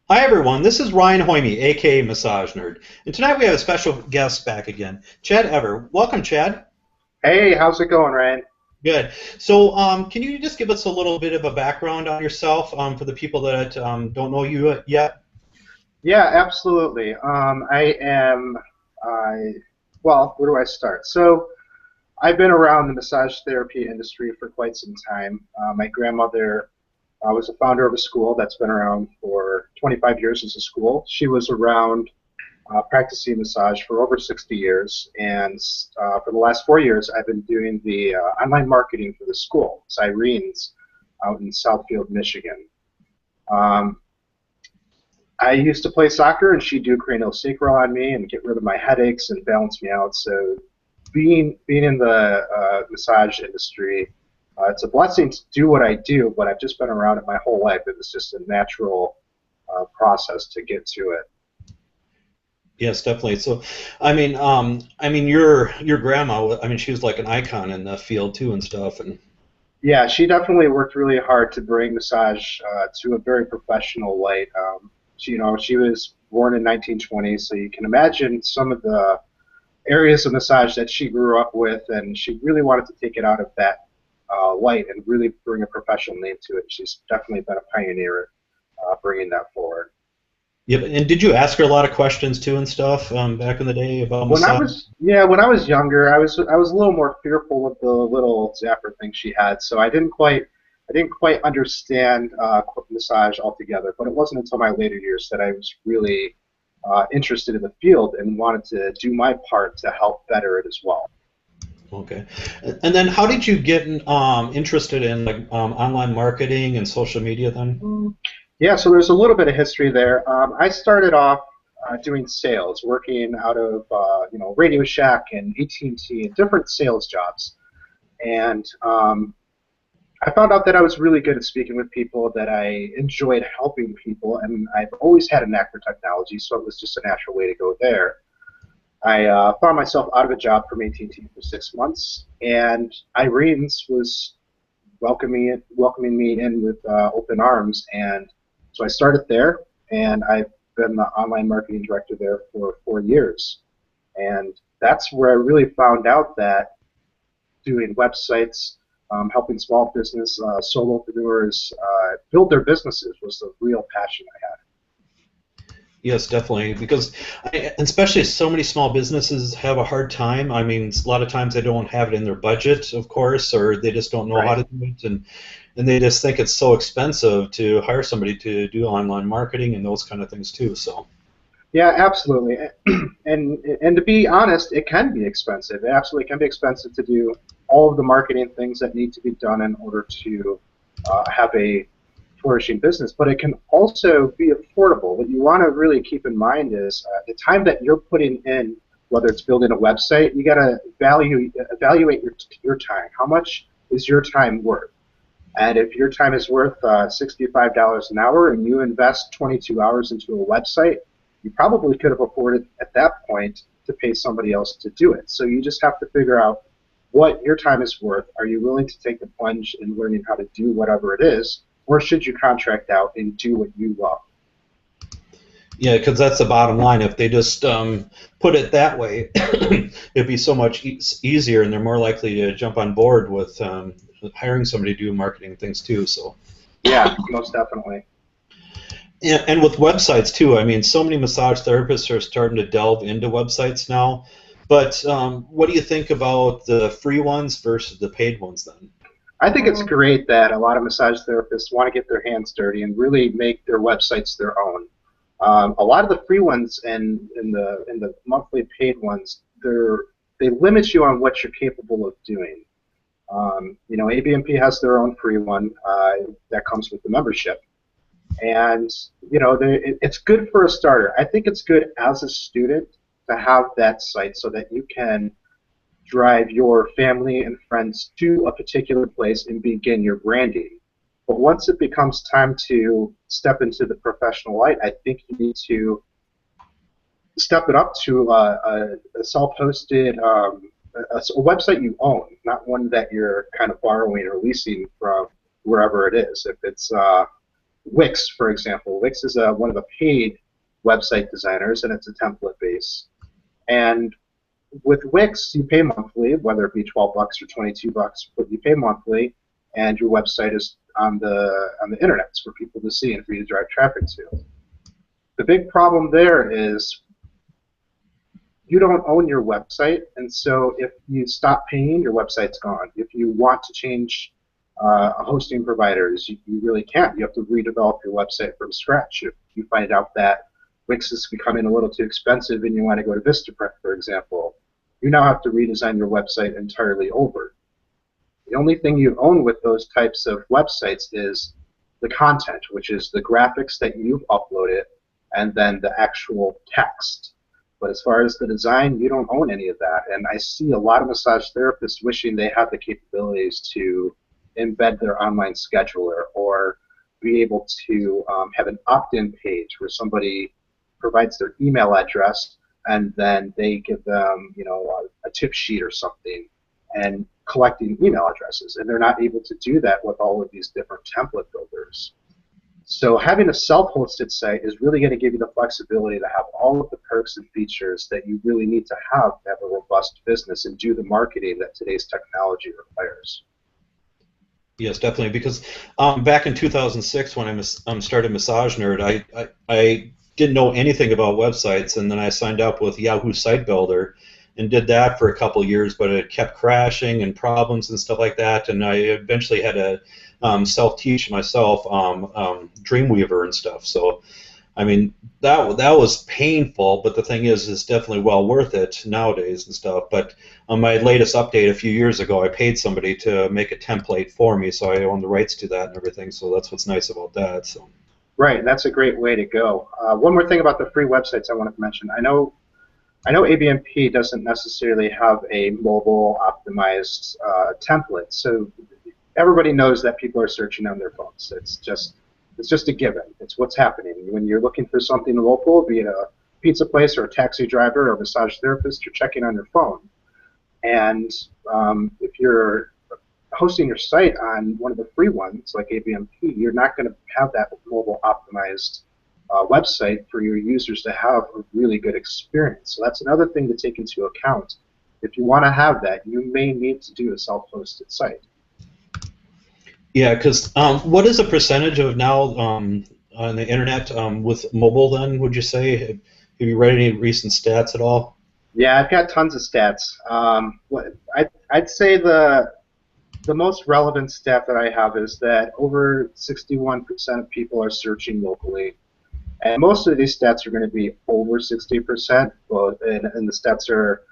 Hi everyone, this is Ryan Hoyme, aka Massage Nerd, and tonight we have a special guest back again, Chad Ever. Welcome, Chad. Hey, how's it going, Ryan? Good. So, can you just give us a little bit of a background on yourself for the people that don't know you yet? Yeah, absolutely. I am, I, well, where do I start? So, I've been around the massage therapy industry for quite some time. My grandmother was a founder of a school that's been around for 25 years as a school. She was around practicing massage for over 60 years, and for the last 4 years, I've been doing the online marketing for the school, Irene's, out in Southfield, Michigan. Um, I used to play soccer, and she'd do craniosacral on me and get rid of my headaches and balance me out. So, being in the massage industry, it's a blessing to do what I do. But I've just been around it my whole life. It was just a natural process to get to it. Yes, definitely. So, I mean, your grandma. I mean, she was like an icon in the field too and stuff. And Yeah, she definitely worked really hard to bring massage to a very professional light. She was born in 1920, so you can imagine some of the areas of massage that she grew up with, and she really wanted to take it out of that light and really bring a professional name to it. She's definitely been a pioneer bringing that forward. yeah, and did you ask her a lot of questions too and stuff back in the day about massage? When I was younger, I was a little more fearful of the little zapper thing she had, so I didn't quite understand massage altogether. But it wasn't until my later years that I was really interested in the field and wanted to do my part to help better it as well. Okay. And then how did you get interested in like online marketing and social media then? Yeah, so there's a little bit of history there. I started off doing sales, working out of Radio Shack and AT&T and T and different sales jobs. And I found out that I was really good at speaking with people, that I enjoyed helping people, and I've always had a knack for technology, so it was just a natural way to go there. I found myself out of a job from AT&T for 6 months, and Irene's was welcoming me in with open arms, and so I started there, and I've been the online marketing director there for 4 years, and that's where I really found out that doing websites, helping small business solopreneurs build their businesses was the real passion I had. Yes, definitely. Because especially so many small businesses have a hard time. I mean, a lot of times they don't have it in their budget, of course, or they just don't know how Right. to do it, and they just think it's so expensive to hire somebody to do online marketing and those kind of things too. So, Yeah, absolutely. And to be honest, it can be expensive. It absolutely can be expensive to do all of the marketing things that need to be done in order to have a flourishing business. But it can also be affordable. What you want to really keep in mind is the time that you're putting in, whether it's building a website, you got to evaluate your time. How much is your time worth? And if your time is worth $65 an hour and you invest 22 hours into a website, you probably could have afforded at that point to pay somebody else to do it. So you just have to figure out what your time is worth. Are you willing to take the plunge in learning how to do whatever it is, or should you contract out and do what you love? yeah, because that's the bottom line. If they just put it that way, it'd be so much easier, and they're more likely to jump on board with hiring somebody to do marketing things too. So. Yeah, most definitely. And with websites too. I mean, so many massage therapists are starting to delve into websites now. But what do you think about the free ones versus the paid ones then? I think it's great that a lot of massage therapists want to get their hands dirty and really make their websites their own. A lot of the free ones and in the monthly paid ones, they limit you on what you're capable of doing. ABMP has their own free one that comes with the membership, and it's good for a starter. I think it's good as a student to have that site so that you can drive your family and friends to a particular place and begin your branding. But once it becomes time to step into the professional light, I think you need to step it up to a self-hosted, a website you own, not one that you're kind of borrowing or leasing from wherever it is. If it's Wix, for example. Wix is one of the paid website designers, and it's a template base. And with Wix, you pay monthly, whether it be 12 bucks or 22 bucks, but you pay monthly, and your website is on the internet. It's for people to see and for you to drive traffic to. The big problem there is you don't own your website, and so if you stop paying, your website's gone. If you want to change hosting providers, you really can't. You have to redevelop your website from scratch. If you find out that Wix is becoming a little too expensive and you want to go to Vistaprint, for example, you now have to redesign your website entirely over. The only thing you own with those types of websites is the content, which is the graphics that you've uploaded and then the actual text. But as far as the design, you don't own any of that. And I see a lot of massage therapists wishing they had the capabilities to embed their online scheduler or be able to have an opt-in page where somebody provides their email address and then they give them, a tip sheet or something and collecting email addresses. And they're not able to do that with all of these different template builders. So having a self-hosted site is really going to give you the flexibility to have all of the perks and features that you really need to have a robust business and do the marketing that today's technology requires. Yes, definitely. Because back in 2006, when I started Massage Nerd, I didn't know anything about websites, and then I signed up with Yahoo Site Builder and did that for a couple of years, but it kept crashing and problems and stuff like that, and I eventually had to self-teach myself Dreamweaver and stuff. So, I mean, that was painful, but the thing is, it's definitely well worth it nowadays and stuff. But on my latest update a few years ago, I paid somebody to make a template for me, so I own the rights to that and everything. So that's what's nice about that. So. Right, and that's a great way to go. One more thing about the free websites I wanted to mention. I know ABMP doesn't necessarily have a mobile optimized template, so everybody knows that people are searching on their phones. It's just a given. It's what's happening. When you're looking for something local, be it a pizza place or a taxi driver or a massage therapist, you're checking on your phone. And if you're hosting your site on one of the free ones like ABMP, you're not going to have that mobile optimized website for your users to have a really good experience. So that's another thing to take into account. If you want to have that, you may need to do a self-hosted site. Yeah, because what is the percentage of now on the internet with mobile then, would you say? Have you read any recent stats at all? Yeah, I've got tons of stats. I'd say the most relevant stat that I have is that over 61% of people are searching locally. And most of these stats are going to be over 60%, and the stats are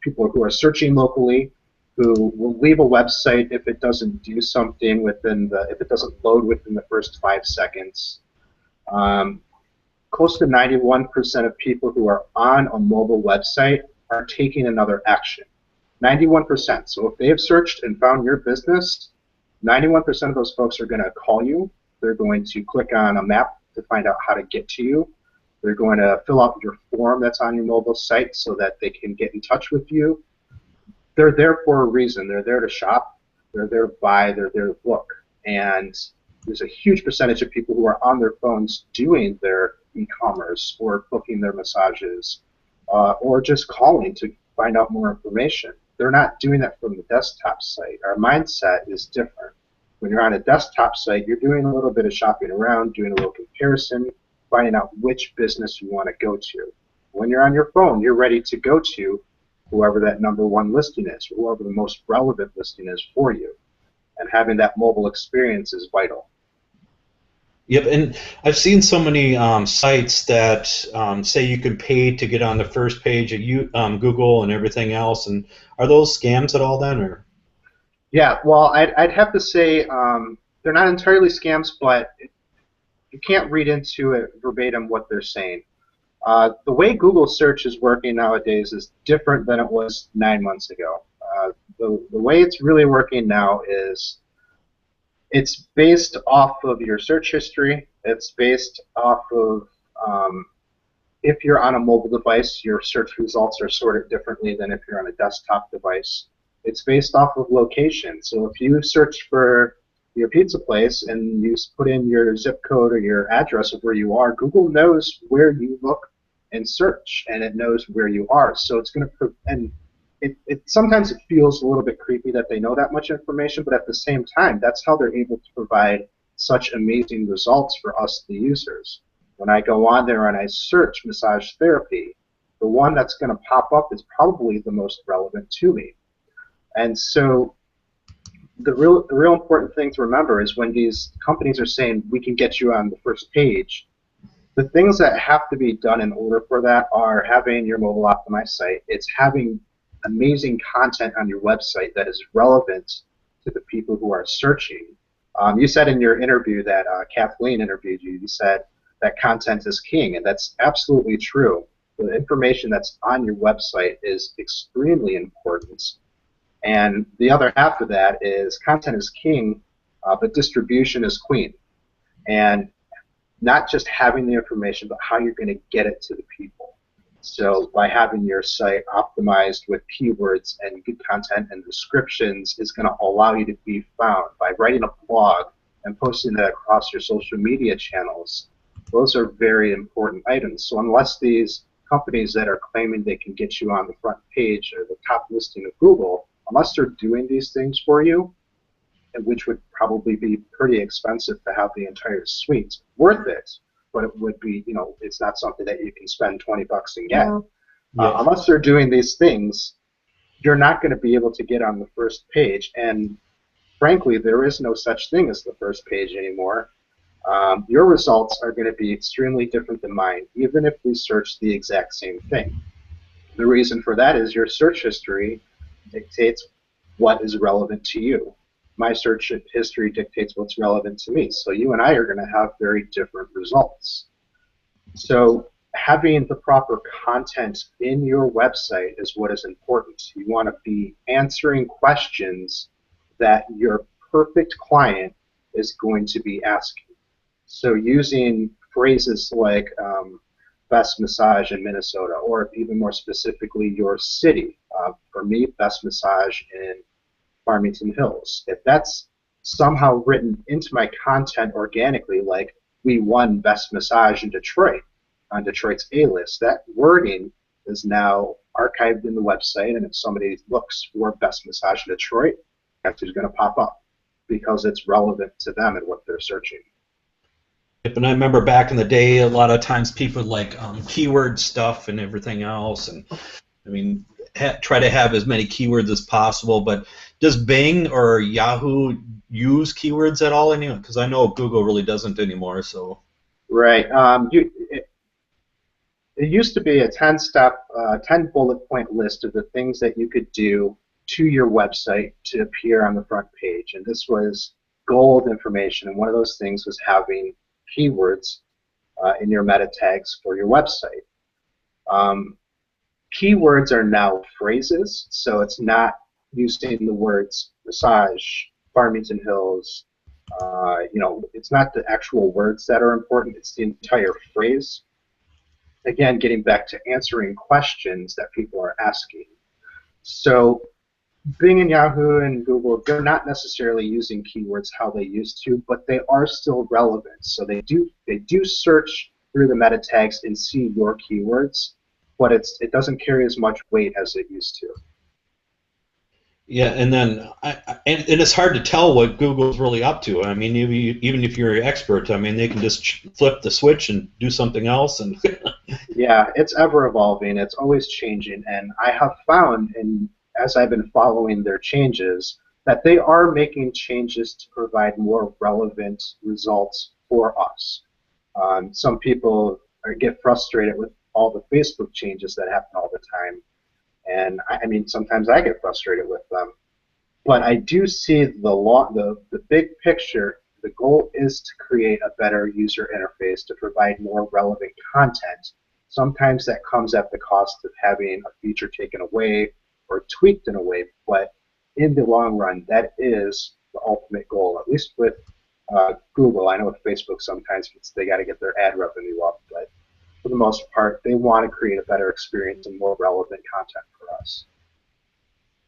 people who are searching locally, who will leave a website if it doesn't do something if it doesn't load within the first 5 seconds. Close to 91% of people who are on a mobile website are taking another action. 91%. So if they have searched and found your business, 91% of those folks are going to call you. They're going to click on a map to find out how to get to you. They're going to fill out your form that's on your mobile site so that they can get in touch with you. They're there for a reason. They're there to shop. They're there to buy. They're there to look. And there's a huge percentage of people who are on their phones doing their e-commerce or booking their massages or just calling to find out more information. They're not doing that from the desktop site. Our mindset is different. When you're on a desktop site, you're doing a little bit of shopping around, doing a little comparison, finding out which business you want to go to. When you're on your phone, you're ready to go to whoever that #1 listing is, whoever the most relevant listing is for you. And having that mobile experience is vital. Yep, and I've seen so many sites that say you can pay to get on the first page of Google and everything else. And are those scams at all then, or? Yeah, well, I'd have to say they're not entirely scams, but you can't read into it verbatim what they're saying. The way Google search is working nowadays is different than it was 9 months ago. The way it's really working now is it's based off of your search history. It's based off of if you're on a mobile device, your search results are sorted differently than if you're on a desktop device. It's based off of location. So if you search for, your pizza place and you put in your zip code or your address of where you are, Google knows where you look and search, and it knows where you are. So it's going to, and it sometimes it feels a little bit creepy that they know that much information, but at the same time, that's how they're able to provide such amazing results for us, the users. When I go on there and I search massage therapy, the one that's going to pop up is probably the most relevant to me. And so the real important thing to remember is when these companies are saying we can get you on the first page, the things that have to be done in order for that are having your mobile optimized site. It's having amazing content on your website that is relevant to the people who are searching. You said in your interview that Kathleen interviewed you, you said that content is king, and that's absolutely true. The information that's on your website is extremely important. And the other half of that is content is king, but distribution is queen. And not just having the information, but how you're going to get it to the people. So by having your site optimized with keywords and good content and descriptions is going to allow you to be found. By writing a blog and posting that across your social media channels, those are very important items. So unless these companies that are claiming they can get you on the front page or the top listing of Google, unless they're doing these things for you, which would probably be pretty expensive to have the entire suite, worth it, but it would be, you know, it's not something that you can spend 20 bucks and get. Unless they're doing these things, you're not going to be able to get on the first page. And frankly, there is no such thing as the first page anymore. Your results are going to be extremely different than mine, even if we search the exact same thing. The reason for that is your search history dictates what is relevant to you. My search history dictates what's relevant to me. So you and I are going to have very different results. So having the proper content in your website is what is important. You want to be answering questions that your perfect client is going to be asking. So using phrases like best massage in Minnesota, or even more specifically, your city. For me, best massage in Farmington Hills. If that's somehow written into my content organically, like we won best massage in Detroit on Detroit's A-list, that wording is now archived in the website, and if somebody looks for best massage in Detroit, that's who's going to pop up because it's relevant to them and what they're searching. And I remember back in the day, a lot of times people would like keyword stuff and everything else, and I mean, try to have as many keywords as possible. But does Bing or Yahoo use keywords at all anymore? Because I know Google really doesn't anymore. So right. It used to be a 10-step, 10 bullet point list of the things that you could do to your website to appear on the front page, and this was gold information. And one of those things was having keywords in your meta tags for your website. Keywords are now phrases, so it's not using the words massage, Farmington Hills. You know, it's not the actual words that are important, it's the entire phrase. Again, getting back to answering questions that people are asking. So Bing and Yahoo and Google, they're not necessarily using keywords how they used to, but they are still relevant. So they do search through the meta tags and see your keywords, but it doesn't carry as much weight as it used to. yeah, and then and it's hard to tell what Google's really up to. I mean, even if you're an expert, I mean, they can just flip the switch and do something else. And yeah, it's ever evolving. It's always changing, and I have found, and as I've been following their changes, that they are making changes to provide more relevant results for us. Some people get frustrated with all the Facebook changes that happen all the time, and I mean, sometimes I get frustrated with them. But I do see the big picture. The goal is to create a better user interface to provide more relevant content. Sometimes that comes at the cost of having a feature taken away or tweaked in a way, but in the long run, that is the ultimate goal, at least with Google. I know with Facebook sometimes they got to get their ad revenue up, but for the most part, they want to create a better experience and more relevant content for us.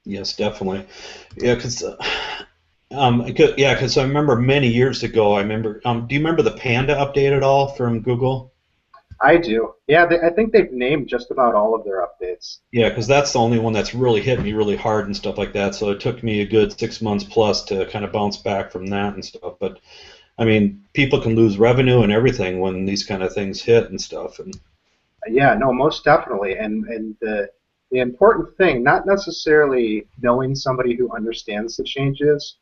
yes, definitely. Yeah, because Yeah, because I remember many years ago. I remember. Do you remember the Panda update at all from Google? I do. Yeah, I think they've named just about all of their updates. Yeah, because that's the only one that's really hit me really hard and stuff like that. So it took me a good 6 months plus to kind of bounce back from that and stuff. But I mean, people can lose revenue and everything when these kind of things hit and stuff. And Yeah, no, most definitely. And the important thing, not necessarily knowing somebody who understands the changes,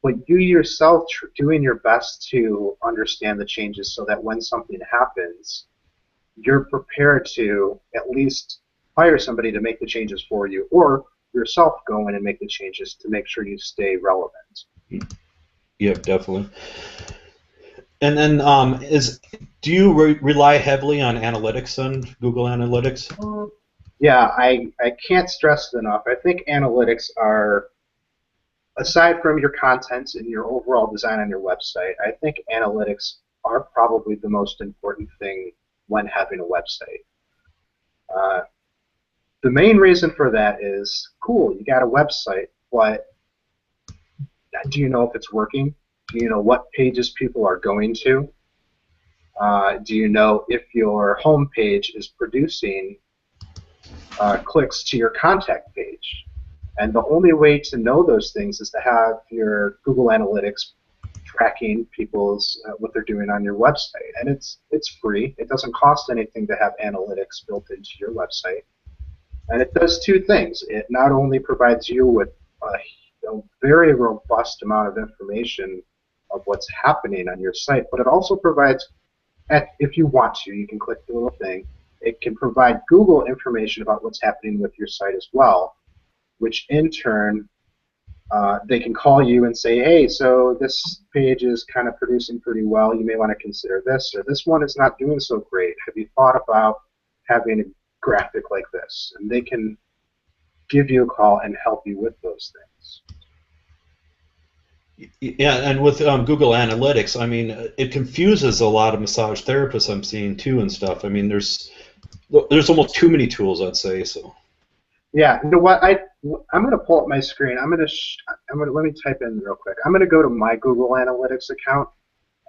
but you yourself doing your best to understand the changes so that when something happens, you're prepared to at least hire somebody to make the changes for you, or yourself go in and make the changes to make sure you stay relevant. yeah, definitely. And then do you rely heavily on analytics and Google Analytics? Yeah, I can't stress it enough. I think analytics are, aside from your content and your overall design on your website, I think analytics are probably the most important thing when having a website. Uh, the main reason for that is, cool, you got a website, but do you know if it's working? Do you know what pages people are going to? Do you know if your home page is producing clicks to your contact page? And the only way to know those things is to have your Google Analytics tracking people's what they're doing on your website. And it's free. It doesn't cost anything to have analytics built into your website. And it does two things. It not only provides you with a very robust amount of information of what's happening on your site, but it also provides, if you want to, you can click the little thing. It can provide Google information about what's happening with your site as well, which in turn they can call you and say, hey, so this page is kind of producing pretty well. You may want to consider this, or this one is not doing so great. Have you thought about having a graphic like this? And they can give you a call and help you with those things. Yeah, and with Google Analytics, I mean, it confuses a lot of massage therapists I'm seeing too and stuff. I mean, there's almost too many tools, I'd say. So. Yeah, you know what? I'm going to pull up my screen. Let me type in real quick. I'm going to go to my Google Analytics account,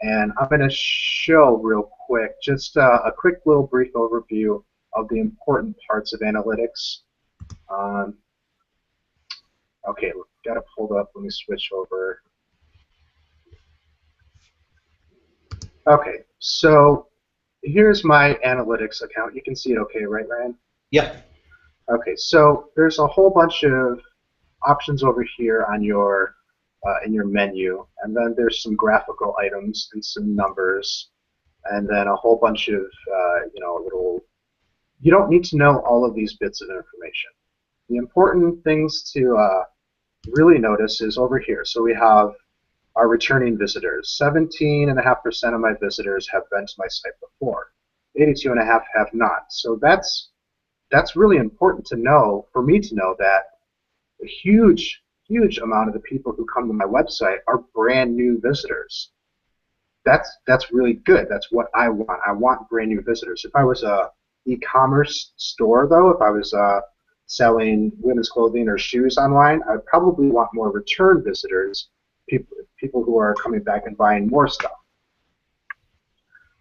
and I'm going to show real quick just a quick little brief overview of the important parts of analytics. Okay, got it pulled up. Let me switch over. Okay, so here's my analytics account. You can see it okay, right, Ryan? Yep. Okay, so there's a whole bunch of options over here on your in your menu, and then there's some graphical items and some numbers, and then a whole bunch of little. You don't need to know all of these bits of information. The important things to really notice is over here. So we have our returning visitors. 17.5% of my visitors have been to my site before. 82.5% have not. So that's really important to know, for me to know, that a huge amount of the people who come to my website are brand new visitors. That's really good. That's what I want. I want brand new visitors. If I was a e-commerce store, though, if I was selling women's clothing or shoes online, I would probably want more return visitors, people who are coming back and buying more stuff.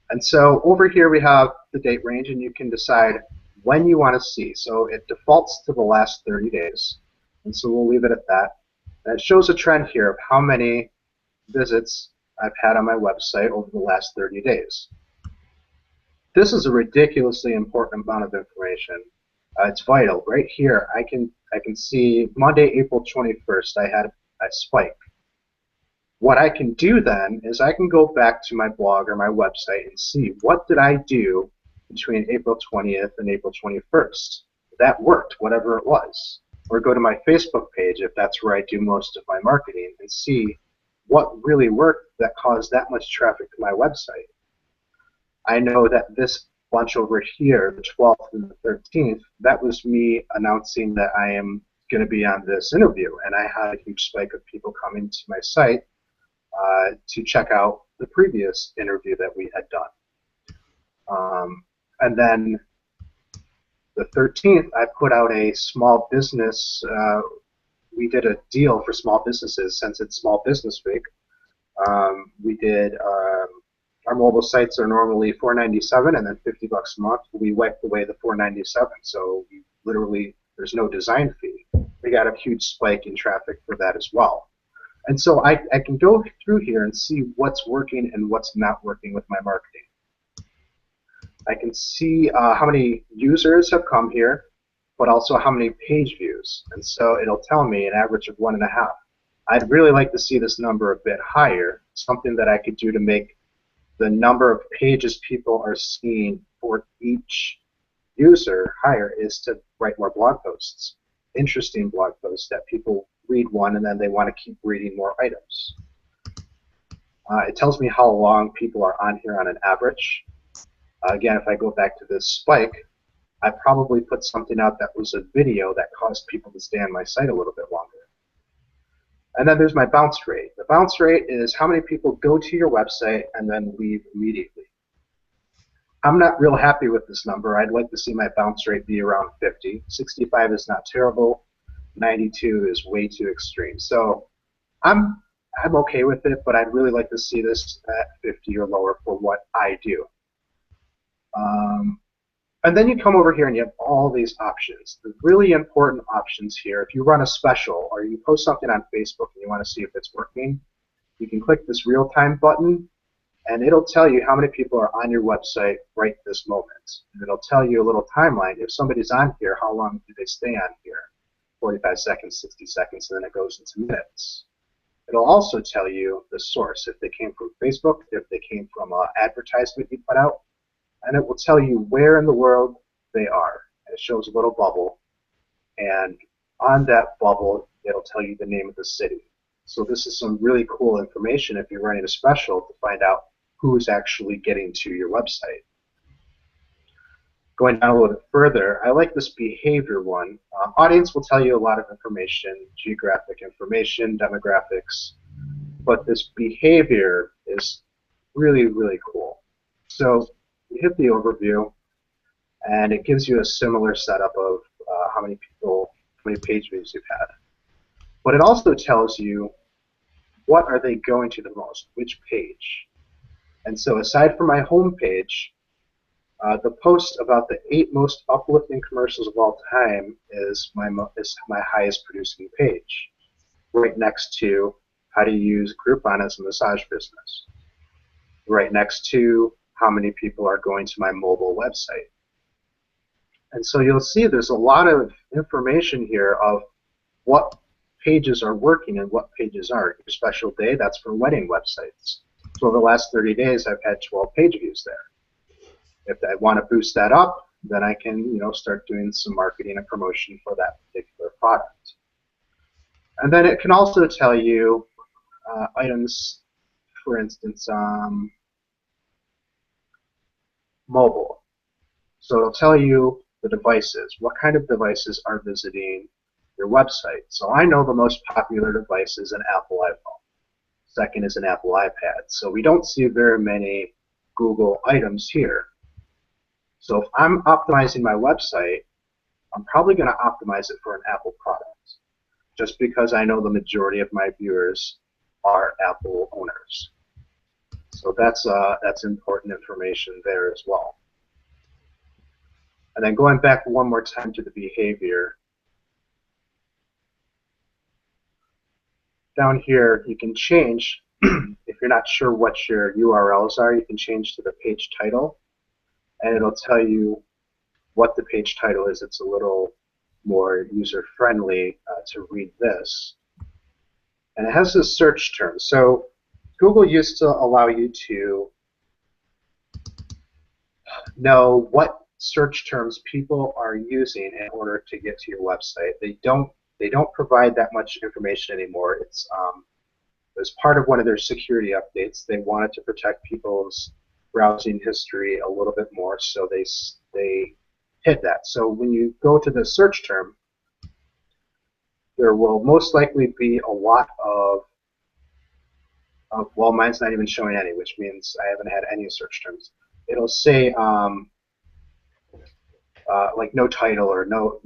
And so over here we have the date range, and you can decide when you want to see. So it defaults to the last 30 days. And so we'll leave it at that. And it shows a trend here of how many visits I've had on my website over the last 30 days. This is a ridiculously important amount of information. It's vital. Right here, I can see Monday, April 21st, I had a spike. What I can do then is I can go back to my blog or my website and see what did I do between April 20th and April 21st. That worked, whatever it was. Or go to my Facebook page if that's where I do most of my marketing and see what really worked that caused that much traffic to my website. I know that this bunch over here, the 12th and the 13th, that was me announcing that I am going to be on this interview, and I had a huge spike of people coming to my site to check out the previous interview that we had done. And then the 13th, I put out a small business we did a deal for small businesses since it's Small Business Week. We did our mobile sites are normally $4.97 and then $50 a month. We wiped away the $4.97, so we literally there's no design fee. We got a huge spike in traffic for that as well. And so I can go through here and see what's working and what's not working with my marketing. I can see how many users have come here, but also how many page views. And so it'll tell me an average of 1.5. I'd really like to see this number a bit higher. Something that I could do to make the number of pages people are seeing for each user higher is to write more blog posts, interesting blog posts that people read one and then they want to keep reading more items. It tells me how long people are on here on an average. Again, if I go back to this spike, I probably put something out that was a video that caused people to stay on my site a little bit longer. And then there's my bounce rate. The bounce rate is how many people go to your website and then leave immediately. I'm not real happy with this number. I'd like to see my bounce rate be around 50. 65 is not terrible. 92 is way too extreme. So I'm okay with it, but I'd really like to see this at 50 or lower for what I do. And then you come over here and you have all these options. The really important options here, if you run a special or you post something on Facebook and you want to see if it's working, you can click this real-time button and it'll tell you how many people are on your website right this moment. And it'll tell you a little timeline. If somebody's on here, how long do they stay on here? 45 seconds, 60 seconds, and then it goes into minutes. It'll also tell you the source, if they came from Facebook, if they came from an advertisement you put out, and it will tell you where in the world they are. And it shows a little bubble, and on that bubble, it'll tell you the name of the city. So this is some really cool information if you're running a special to find out who's actually getting to your website. Going down a little bit further, I like this behavior one. Audience will tell you a lot of information, geographic information, demographics, but this behavior is really, really cool. So you hit the overview, and it gives you a similar setup of how many people, how many page views you've had. But it also tells you what are they going to the most, which page. And so aside from my home page, the post about the 8 most uplifting commercials of all time is my highest producing page, right next to how to use Groupon as a massage business, right next to how many people are going to my mobile website. And so you'll see there's a lot of information here of what pages are working and what pages aren't. Your special day, that's for wedding websites. So over the last 30 days, I've had 12 page views there. If I want to boost that up, then I can, start doing some marketing and promotion for that particular product. And then it can also tell you items, for instance, mobile. So it'll tell you the devices, what kind of devices are visiting your website. So I know the most popular device is an Apple iPhone. Second is an Apple iPad. So we don't see very many Google items here. So if I'm optimizing my website, I'm probably going to optimize it for an Apple product, just because I know the majority of my viewers are Apple owners. So that's important information there as well. And then going back one more time to the behavior, down here you can change, if you're not sure what your URLs are, you can change to the page title, and it'll tell you what the page title is. It's a little more user-friendly to read this. And it has a search term. So Google used to allow you to know what search terms people are using in order to get to your website. They don't provide that much information anymore. It's as part of one of their security updates. They wanted to protect people's browsing history a little bit more, so they hid that. So when you go to the search term, there will most likely be a lot of well, mine's not even showing any, which means I haven't had any search terms. It'll say like no title or no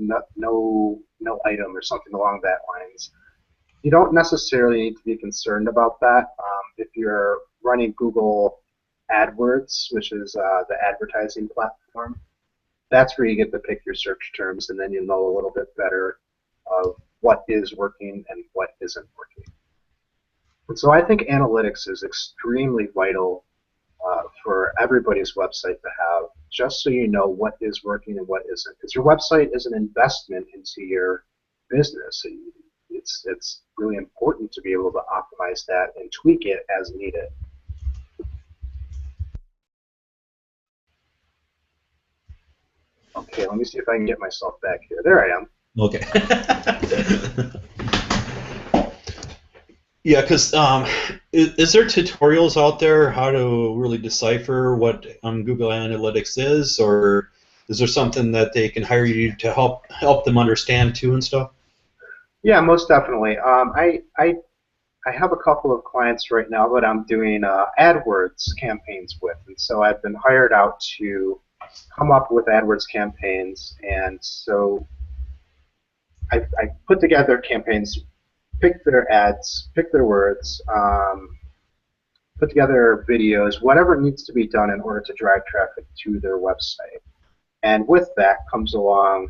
item or something along that lines. You don't necessarily need to be concerned about that. If you're running Google AdWords, which is the advertising platform, that's where you get to pick your search terms, and then you know a little bit better of what is working and what isn't working. And so I think analytics is extremely vital for everybody's website to have, just so you know what is working and what isn't. Because your website is an investment into your business. It's really important to be able to optimize that and tweak it as needed. Okay, let me see if I can get myself back here. There I am. Okay. Yeah, because is there tutorials out there how to really decipher what Google Analytics is, or is there something that they can hire you to help them understand too and stuff? Yeah, most definitely. I have a couple of clients right now that I'm doing AdWords campaigns with, and so I've been hired out to come up with AdWords campaigns, and so I put together campaigns, pick their ads, pick their words, put together videos, whatever needs to be done in order to drive traffic to their website. And with that comes along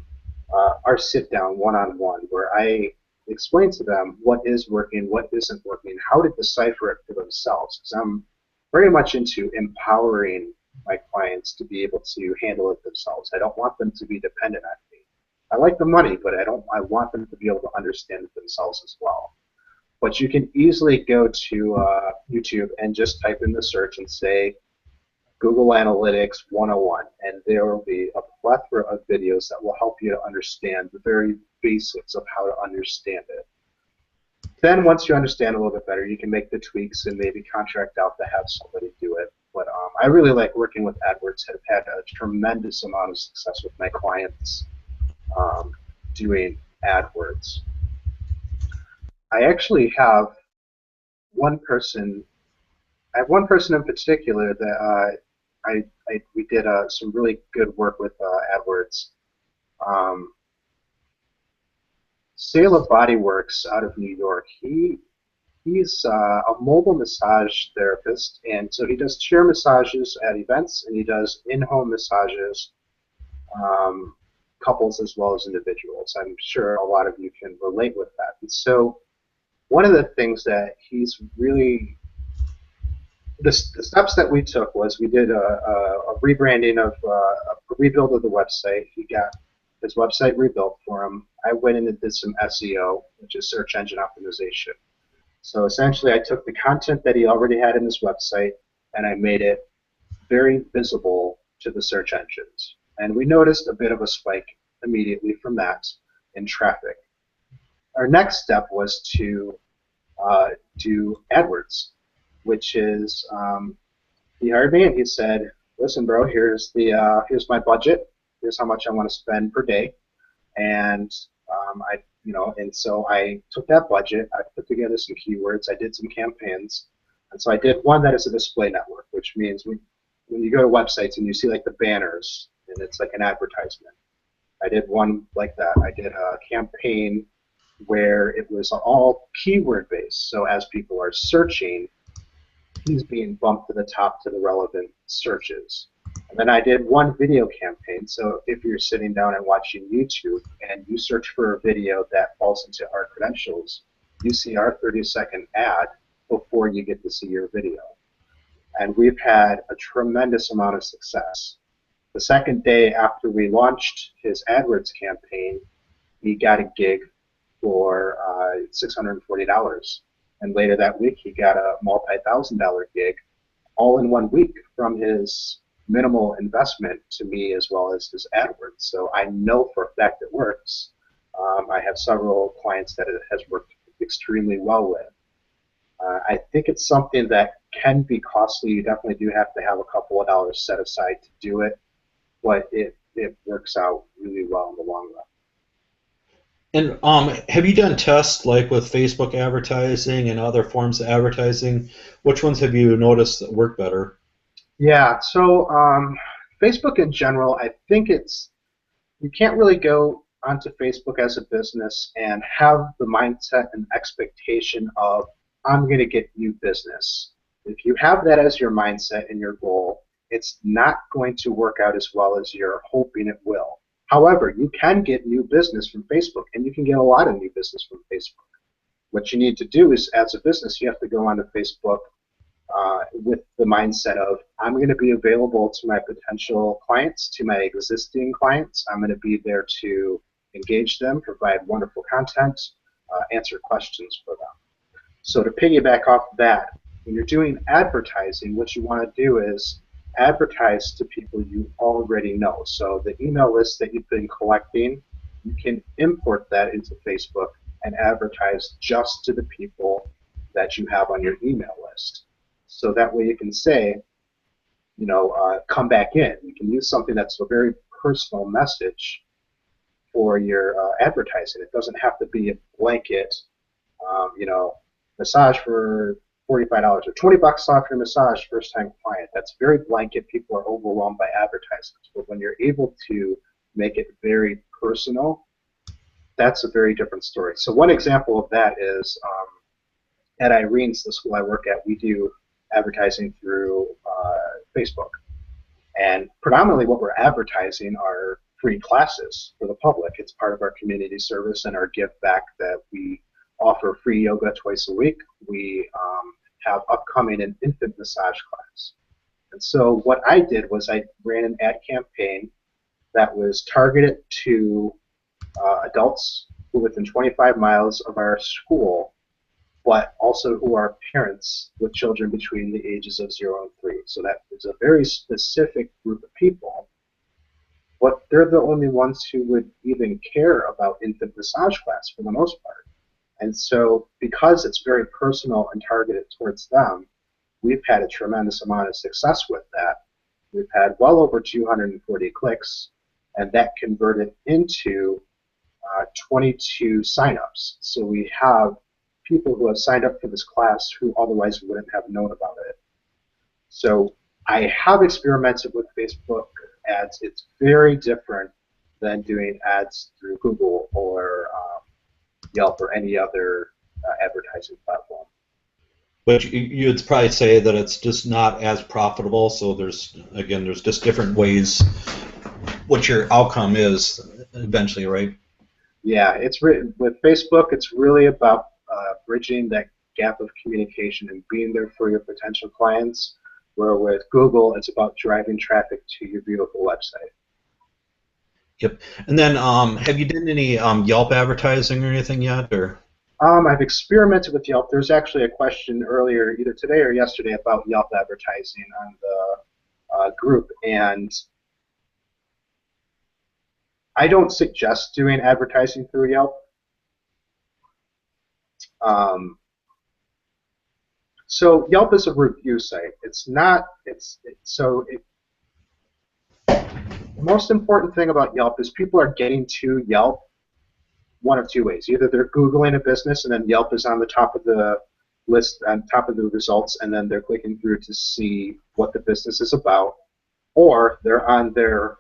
our sit down one-on-one where I explain to them what is working, what isn't working, how to decipher it for themselves. Because I'm very much into empowering my clients to be able to handle it themselves. I don't want them to be dependent on me. I like the money, but I want them to be able to understand it themselves as well. But you can easily go to YouTube and just type in the search and say Google Analytics 101, and there will be a plethora of videos that will help you to understand the very basics of how to understand it. Then once you understand a little bit better, you can make the tweaks and maybe contract out to have somebody do it. But I really like working with AdWords. I've had a tremendous amount of success with my clients doing AdWords. I actually have one person. I have one person in particular that we did some really good work with AdWords. Um, Sale of Body Works out of New York. He's a mobile massage therapist, and so he does chair massages at events, and he does in-home massages, couples as well as individuals. I'm sure a lot of you can relate with that. And so one of the things that he's really the steps that we took was we did a rebranding of a rebuild of the website. He got his website rebuilt for him. I went in and did some SEO, which is search engine optimization. So essentially, I took the content that he already had in his website and I made it very visible to the search engines. And we noticed a bit of a spike immediately from that in traffic. Our next step was to do AdWords, which is he hired me and he said, "Listen, bro, here's my budget. Here's how much I want to spend per day." And so I took that budget. I put together some keywords. I did some campaigns, and so I did one that is a display network, which means when you go to websites and you see like the banners and it's like an advertisement. I did one like that. I did a campaign where it was all keyword based. So as people are searching, he's being bumped to the top to the relevant searches. And then I did one video campaign. So if you're sitting down and watching YouTube and you search for a video that falls into our credentials, you see our 30-second ad before you get to see your video. And we've had a tremendous amount of success. The second day after we launched his AdWords campaign, he got a gig for $640. And later that week, he got a multi-thousand-dollar gig all in 1 week from his minimal investment to me as well as his AdWords. So I know for a fact it works. I have several clients that it has worked extremely well with. I think it's something that can be costly. You definitely do have to have a couple of dollars set aside to do it, but it works out really well in the long run. And have you done tests like with Facebook advertising and other forms of advertising? Which ones have you noticed that work better? Yeah, so Facebook in general, I think you can't really go onto Facebook as a business and have the mindset and expectation of, I'm going to get new business. If you have that as your mindset and your goal, it's not going to work out as well as you're hoping it will. However, you can get new business from Facebook, and you can get a lot of new business from Facebook. What you need to do is, as a business, you have to go onto Facebook with the mindset of, I'm going to be available to my potential clients, to my existing clients. I'm going to be there to engage them, provide wonderful content, answer questions for them. So to piggyback off that, when you're doing advertising, what you want to do is advertise to people you already know. So the email list that you've been collecting, you can import that into Facebook and advertise just to the people that you have on your email list. So that way you can say, come back in. You can use something that's a very personal message for your advertising. It doesn't have to be a blanket, massage for $45 or $20 off your massage first time client. That's very blanket. People are overwhelmed by advertisements. But when you're able to make it very personal, that's a very different story. So one example of that is at Irene's, the school I work at, we do advertising through Facebook. And predominantly what we're advertising are free classes for the public. It's part of our community service and our give back that we offer free yoga twice a week. We have upcoming an infant massage class. And so what I did was I ran an ad campaign that was targeted to adults who within 25 miles of our school, but also who are parents with children between the ages of 0 and 3. So that is a very specific group of people, but they're the only ones who would even care about infant massage class for the most part. And so because it's very personal and targeted towards them, we've had a tremendous amount of success with that. We've had well over 240 clicks, and that converted into 22 signups. So we have people who have signed up for this class who otherwise wouldn't have known about it. So I have experimented with Facebook ads. It's very different than doing ads through Google or Yelp or any other advertising platform. But you'd probably say that it's just not as profitable. So there's just different ways what your outcome is eventually, right? Yeah, with Facebook, it's really about bridging that gap of communication and being there for your potential clients, where with Google, it's about driving traffic to your beautiful website. Yep. And then have you done any Yelp advertising or anything yet? Or I've experimented with Yelp. There's actually a question earlier, either today or yesterday, about Yelp advertising on the group, and I don't suggest doing advertising through Yelp. So Yelp is a review site. It's not. The most important thing about Yelp is people are getting to Yelp one of two ways. Either they're Googling a business and then Yelp is on the top of the list, on top of the results, and then they're clicking through to see what the business is about, or they're on their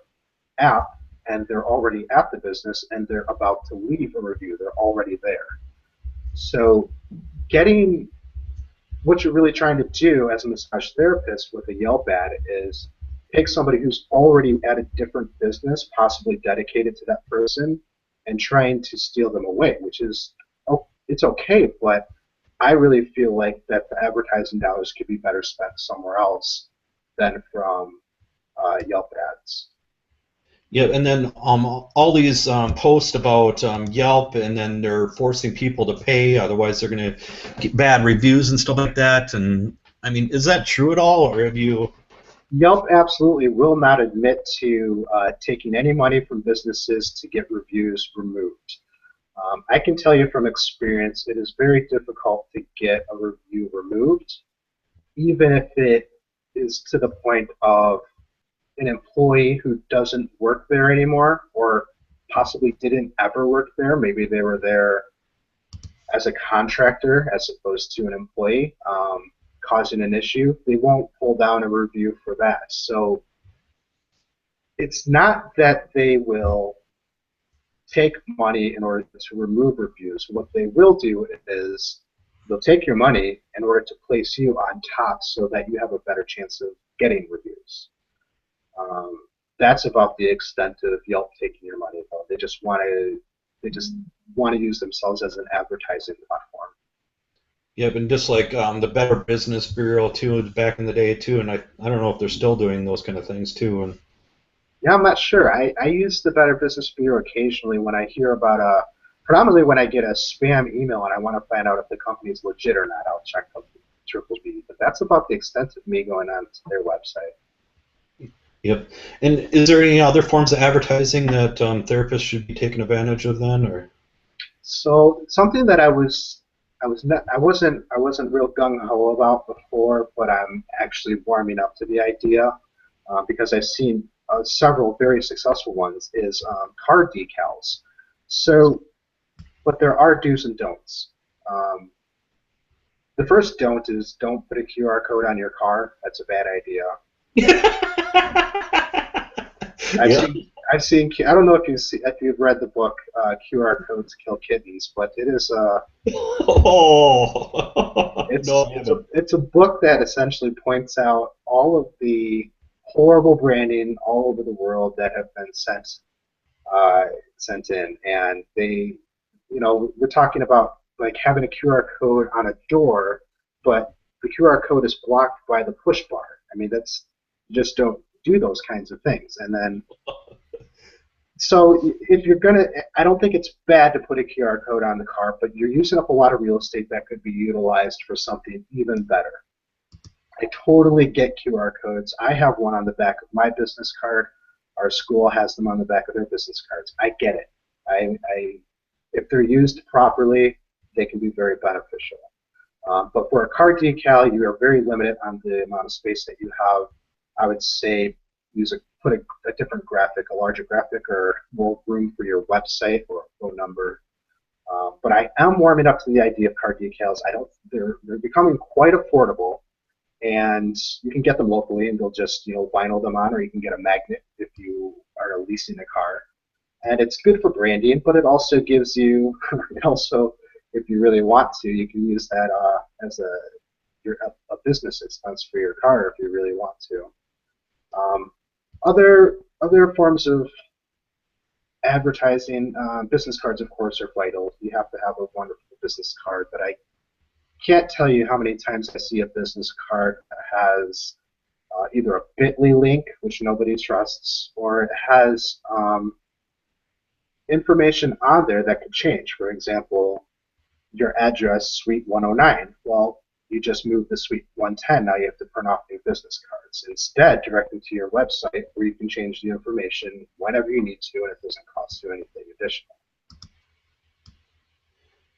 app and they're already at the business and they're about to leave a review. They're already there. So what you're really trying to do as a massage therapist with a Yelp ad is take somebody who's already at a different business, possibly dedicated to that person, and trying to steal them away, which is, it's okay, but I really feel like that the advertising dollars could be better spent somewhere else than from Yelp ads. yeah, and then all these posts about Yelp, and then they're forcing people to pay, otherwise they're going to get bad reviews and stuff like that. And I mean, is that true at all, or have you? Yelp absolutely will not admit to taking any money from businesses to get reviews removed. I can tell you from experience, it is very difficult to get a review removed, even if it is to the point of an employee who doesn't work there anymore, or possibly didn't ever work there. Maybe they were there as a contractor as opposed to an employee, causing an issue. They won't pull down a review for that. So it's not that they will take money in order to remove reviews. What they will do is they'll take your money in order to place you on top so that you have a better chance of getting reviews. That's about the extent of Yelp taking your money, though. They just want to use themselves as an advertising platform. Yeah, and just like the Better Business Bureau too, back in the day too, and I don't know if they're still doing those kind of things too. And Yeah, I'm not sure. I use the Better Business Bureau occasionally when I hear about predominantly when I get a spam email and I want to find out if the company is legit or not. I'll check the triple B, but that's about the extent of me going on to their website. yep. And is there any other forms of advertising that therapists should be taking advantage of then, or? So something that I wasn't real gung ho about before, but I'm actually warming up to the idea because I've seen several very successful ones is card decals. So, but there are do's and don'ts. Um, the first don't is don't put a QR code on your car. That's a bad idea. I've Yeah. seen I don't know if you've read the book QR Codes Kill Kittens, but it is Oh, no, I haven't. it's a book that essentially points out all of the horrible branding all over the world that have been sent in, and we're talking about like having a QR code on a door, but the QR code is blocked by the push bar. I mean, that's you just don't do those kinds of things, and then. So if you're gonna, I don't think it's bad to put a QR code on the car, but you're using up a lot of real estate that could be utilized for something even better. I totally get QR codes. I have one on the back of my business card. Our school has them on the back of their business cards. I get it. If they're used properly, they can be very beneficial. But for a card decal, you are very limited on the amount of space that you have. I would say put a different graphic, a larger graphic, or more room for your website or a phone number. But I am warming up to the idea of card decals. They're becoming quite affordable, and you can get them locally, and they'll just vinyl them on, or you can get a magnet if you are leasing a car. And it's good for branding, but it also gives you, if you really want to, you can use that as a business expense for your car if you really want to. Other forms of advertising, business cards, of course, are vital. You have to have a wonderful business card, but I can't tell you how many times I see a business card that has either a bit.ly link, which nobody trusts, or it has information on there that could change. For example, your address, Suite 109. Well, you just moved to Suite 110. Now you have to print off new business cards. Instead, direct them to your website where you can change the information whenever you need to, and it doesn't cost you anything additional.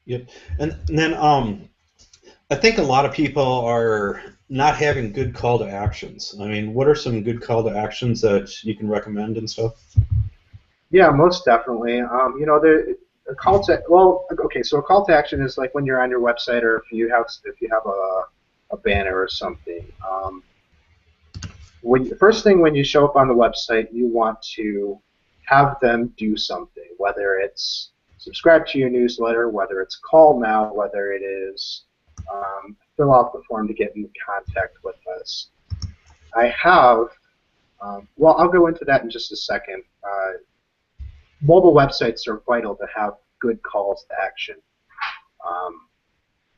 Yep. And then I think a lot of people are not having good call to actions. I mean, what are some good call to actions that you can recommend and stuff? Yeah, most definitely. A call to okay. So a call to action is like when you're on your website, or if you have a banner or something. First thing when you show up on the website, you want to have them do something, whether it's subscribe to your newsletter, whether it's call now, whether it is fill out the form to get in contact with us. I have, I'll go into that in just a second. Mobile websites are vital to have good calls to action.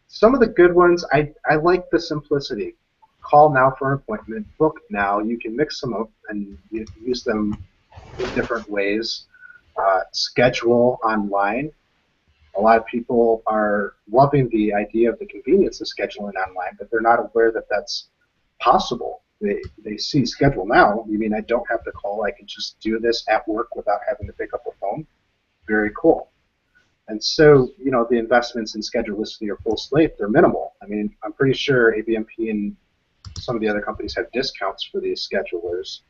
Some of the good ones, I like the simplicity. Call now for an appointment, book now. You can mix them up and use them in different ways. Schedule online. A lot of people are loving the idea of the convenience of scheduling online, but they're not aware that that's possible. They see schedule now. You mean I don't have to call? I can just do this at work without having to pick up a phone? Very cool. And so, the investments in schedule listing your full slate, they're minimal. I mean, I'm pretty sure ABMP and some of the other companies have discounts for these schedulers.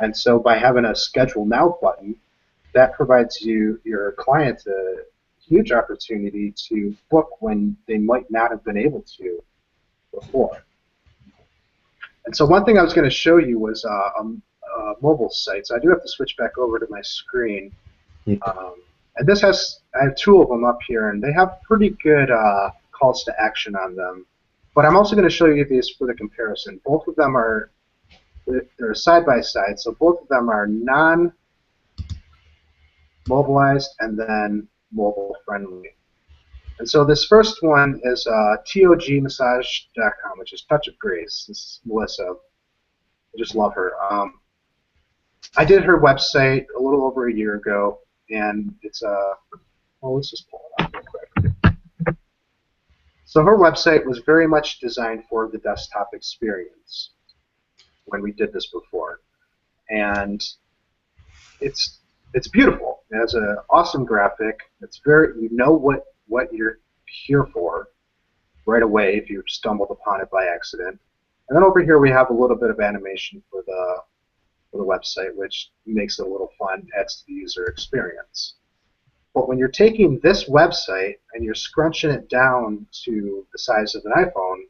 And so by having a schedule now button, that provides your client a huge opportunity to book when they might not have been able to before. And so one thing I was going to show you was a mobile site. So I do have to switch back over to my screen. And this has, I have two of them up here, and they have pretty good calls to action on them. But I'm also going to show you these for the comparison. Both of them are, they're side by side, so both of them are non-mobilized and then mobile friendly. And so this first one is togmassage.com, which is Touch of Grace. This is Melissa. I just love her. I did her website a little over a year ago, and it's well, let's just pull it up real quick. So her website was very much designed for the desktop experience when we did this before, and it's beautiful. It has an awesome graphic. It's very, you know what you're here for right away if you stumbled upon it by accident. And then over here we have a little bit of animation for the website, which makes it a little fun, adds to the user experience. But when you're taking this website and you're scrunching it down to the size of an iPhone,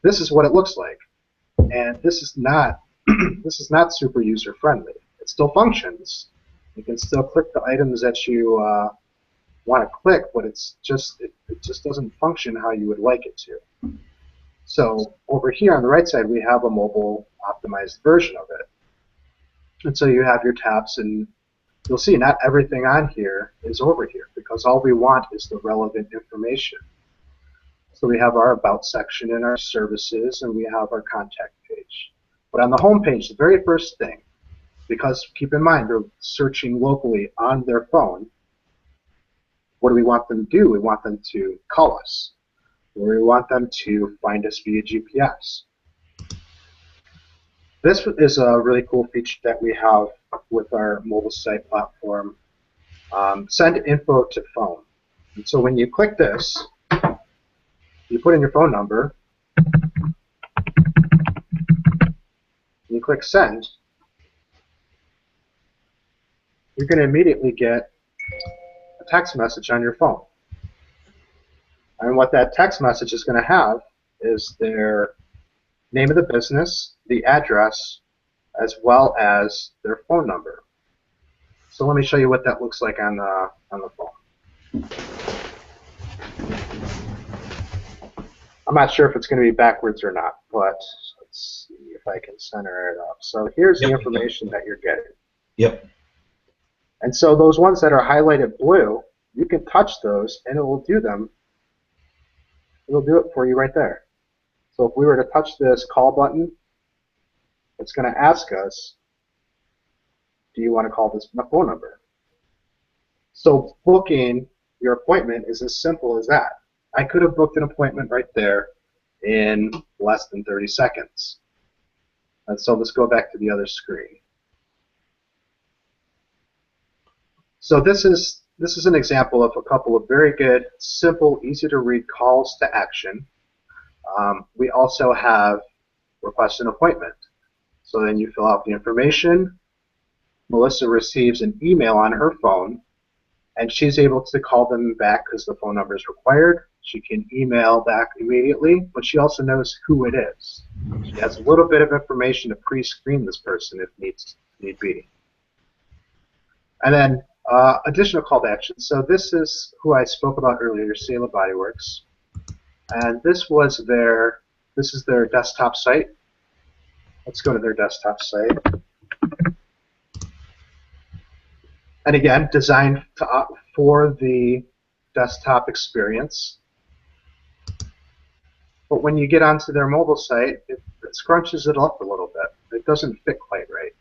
this is what it looks like. And this is not this is not super user friendly. It still functions. You can still click the items that you want to click, but it just doesn't function how you would like it to. So over here on the right side, we have a mobile optimized version of it. And so you have your tabs, and you'll see not everything on here is over here because all we want is the relevant information. So we have our About section and our services, and we have our contact page. But on the home page, the very first thing, because keep in mind they're searching locally on their phone, what do we want them to do? We want them to call us. Or we want them to find us via GPS. This is a really cool feature that we have with our mobile site platform. Send info to phone. And so when you click this, you put in your phone number, you click send, you're going to immediately get a text message on your phone. And what that text message is going to have is their name of the business, the address, as well as their phone number. So let me show you what that looks like on the phone. I'm not sure if it's going to be backwards or not, but let's see if I can center it up. So here's the information that you're getting. Yep. And so those ones that are highlighted blue, you can touch those and it will do them. It'll do it for you right there. So if we were to touch this call button, it's going to ask us, do you want to call this phone number? So booking your appointment is as simple as that. I could have booked an appointment right there in less than 30 seconds. And so let's go back to the other screen. So this is an example of a couple of very good, simple, easy to read calls to action. We also have request an appointment. So then you fill out the information. Melissa receives an email on her phone, and she's able to call them back because the phone number is required. She can email back immediately, but she also knows who it is. She has a little bit of information to pre-screen this person if need be. And then additional call to action. So this is who I spoke about earlier, Sailor Body Works. And this is their desktop site. Let's go to their desktop site. And again, designed for the desktop experience. But when you get onto their mobile site, it scrunches it up a little bit. It doesn't fit quite right.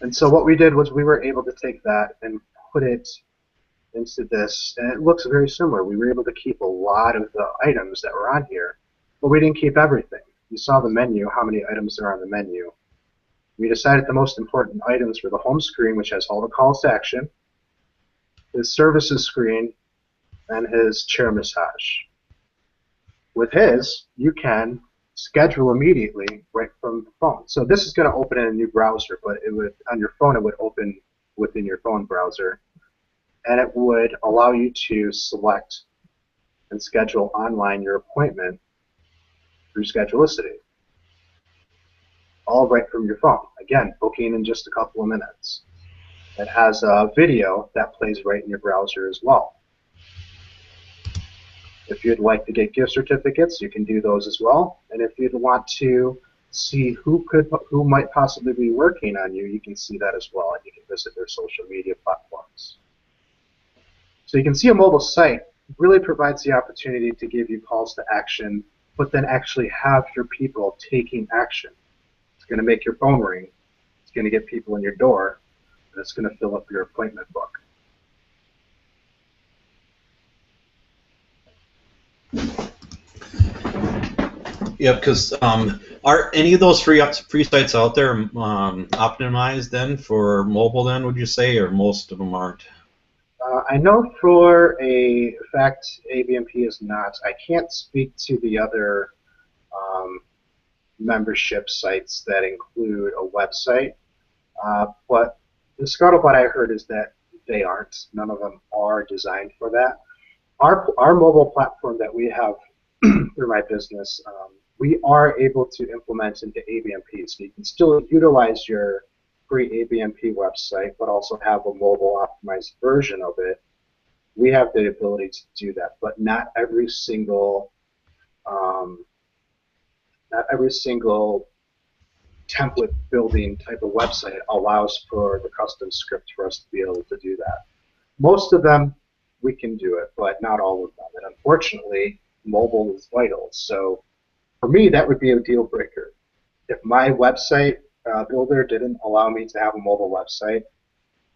And so what we did was we were able to take that and put it into this, and it looks very similar. We were able to keep a lot of the items that were on here, but we didn't keep everything. You saw the menu, how many items are on the menu. We decided the most important items were the home screen, which has all the calls to action, his services screen, and his chair massage. With his, you can schedule immediately right from the phone. So this is going to open in a new browser, but it would, on your phone, it would open within your phone browser, and it would allow you to select and schedule online your appointment through Schedulicity, all right from your phone. Again, booking in just a couple of minutes. It has a video that plays right in your browser as well. If you'd like to get gift certificates, you can do those as well. And if you'd want to see who might possibly be working on you, you can see that as well, and you can visit their social media platforms. So you can see a mobile site really provides the opportunity to give you calls to action, but then actually have your people taking action. It's going to make your phone ring. It's going to get people in your door, and it's going to fill up your appointment book. Yeah, because are any of those free sites out there optimized then for mobile? Then would you say, or most of them aren't? I know for a fact ABMP is not. I can't speak to the other membership sites that include a website, but the scuttlebutt I heard is that they aren't. None of them are designed for that. Our mobile platform that we have through my business, we are able to implement into ABMP, so you can still utilize your free ABMP website, but also have a mobile optimized version of it. We have the ability to do that, but not every single template building type of website allows for the custom script for us to be able to do that. Most of them we can do it, but not all of them. And unfortunately, mobile is vital. So for me, that would be a deal breaker. If my website builder didn't allow me to have a mobile website,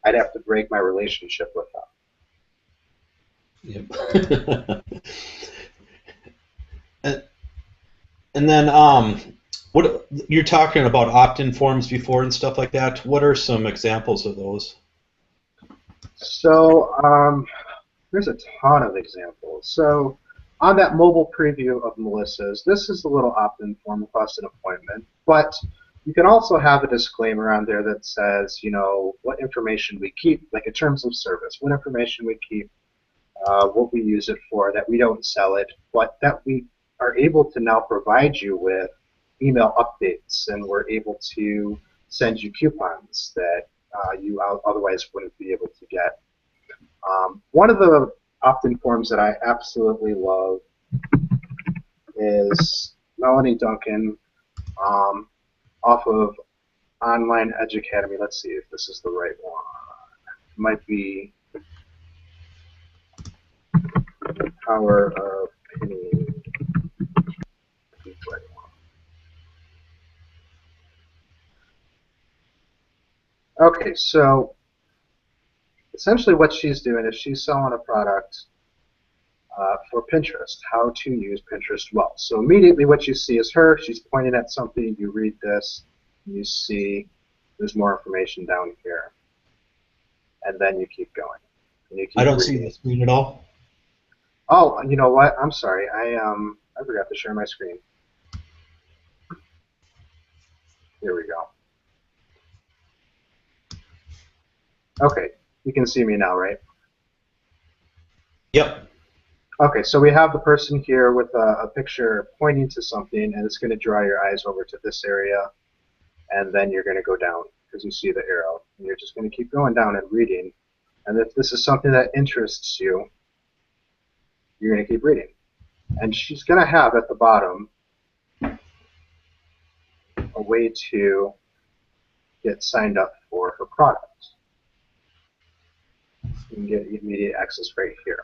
I'd have to break my relationship with them. Yep. And then what you're talking about opt-in forms before and stuff like that. What are some examples of those? So there's a ton of examples. So on that mobile preview of Melissa's, this is a little opt-in form, request an appointment, but you can also have a disclaimer on there that says, you know, what information we keep, like in terms of service, what information we keep, what we use it for, that we don't sell it, but that we are able to now provide you with email updates, and we're able to send you coupons that you otherwise wouldn't be able to get. One of the opt-in forms that I absolutely love is Melanie Duncan off of Online Edge Academy. Let's see if this is the right one. It might be The Power of Pinning. Okay, so essentially what she's doing is she's selling a product for Pinterest, how to use Pinterest well. So immediately what you see is her, she's pointing at something, you read this, you see there's more information down here, and then you keep going. And you keep I don't reading. see the screen at all. Oh, you know what? I'm sorry. I forgot to share my screen. Here we go. Okay, you can see me now, right? Yep. Okay, so we have the person here with a picture pointing to something, and it's going to draw your eyes over to this area, and then you're going to go down because you see the arrow, and you're just going to keep going down and reading. And if this is something that interests you, you're going to keep reading. And she's going to have at the bottom a way to get signed up for her product. You can get immediate access right here.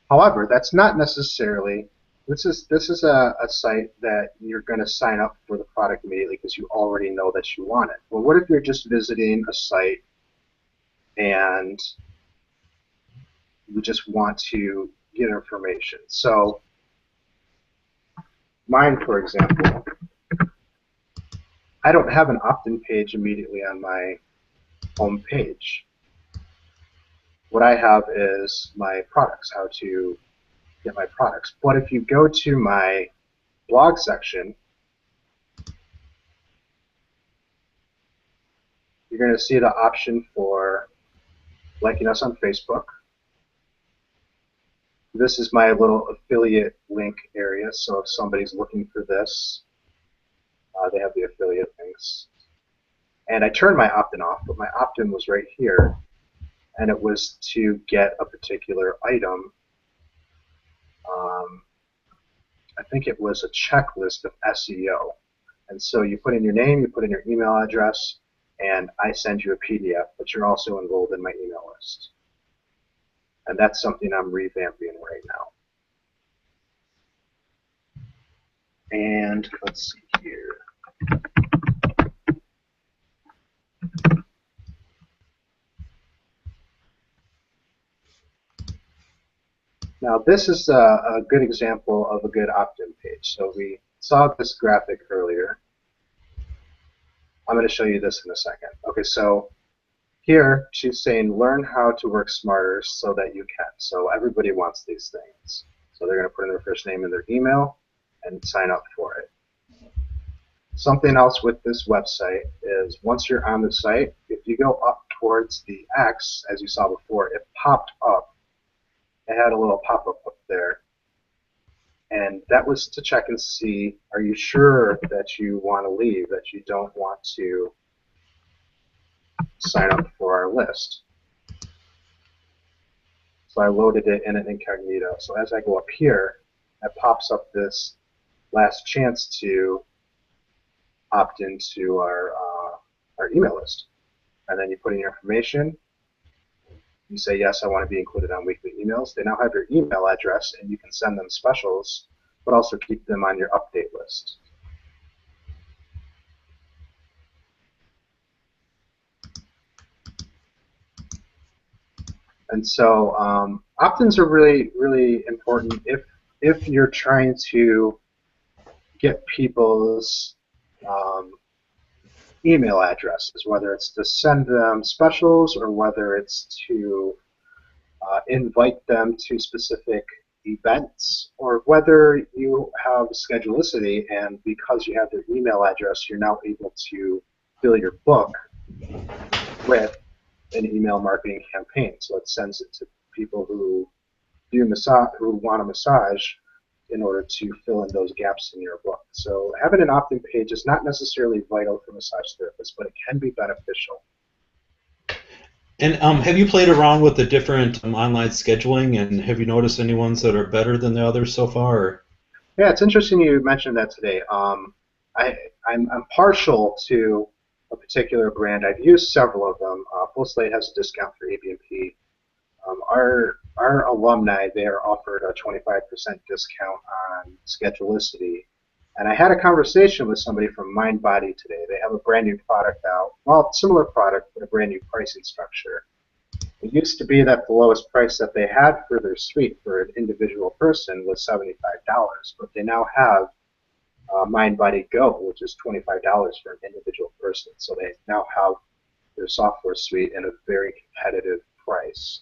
However, that's not necessarily, this is a site that you're going to sign up for the product immediately because you already know that you want it. Well, what if you're just visiting a site and you just want to get information? So mine, for example, I don't have an opt-in page immediately on my home page. What I have is my products, how to get my products. But if you go to my blog section, you're going to see the option for liking us on Facebook. This is my little affiliate link area, so if somebody's looking for this, they have the affiliate links. And I turned my opt-in off, but my opt-in was right here, and it was to get a particular item. I think it was a checklist of SEO. And so you put in your name, you put in your email address, and I send you a PDF, but you're also enrolled in my email list. And that's something I'm revamping right now. And let's see here. Now this is a good example of a good opt-in page. So we saw this graphic earlier. I'm going to show you this in a second. Okay, so here she's saying learn how to work smarter so that you can. So everybody wants these things. So they're going to put in their first name and their email and sign up for it. Something else with this website is once you're on the site, if you go up towards the X, as you saw before, it popped up. It had a little pop-up up there. And that was to check and see, are you sure that you want to leave, that you don't want to sign up for our list? So I loaded it in an incognito. So as I go up here, it pops up this last chance to opt into our email list. And then you put in your information. You say, yes, I want to be included on weekly emails. They now have your email address, and you can send them specials, but also keep them on your update list. And so opt-ins are really, really important if you're trying to get people's email addresses, whether it's to send them specials or whether it's to invite them to specific events, or whether you have schedulicity and because you have their email address, you're now able to fill your book with an email marketing campaign. So it sends it to people who want a massage in order to fill in those gaps in your book. So having an opt-in page is not necessarily vital for massage therapists, but it can be beneficial. And have you played around with the different online scheduling, and have you noticed any ones that are better than the others so far? Or? Yeah, it's interesting you mentioned that today. I'm partial to a particular brand. I've used several of them. Full Slate has a discount for ABMP. Our alumni there offered a 25% discount on Schedulicity. And I had a conversation with somebody from MindBody today. They have a brand new product out. Well, similar product, but a brand new pricing structure. It used to be that the lowest price that they had for their suite for an individual person was $75, but they now have MindBody Go, which is $25 for an individual person. So they now have their software suite at a very competitive price.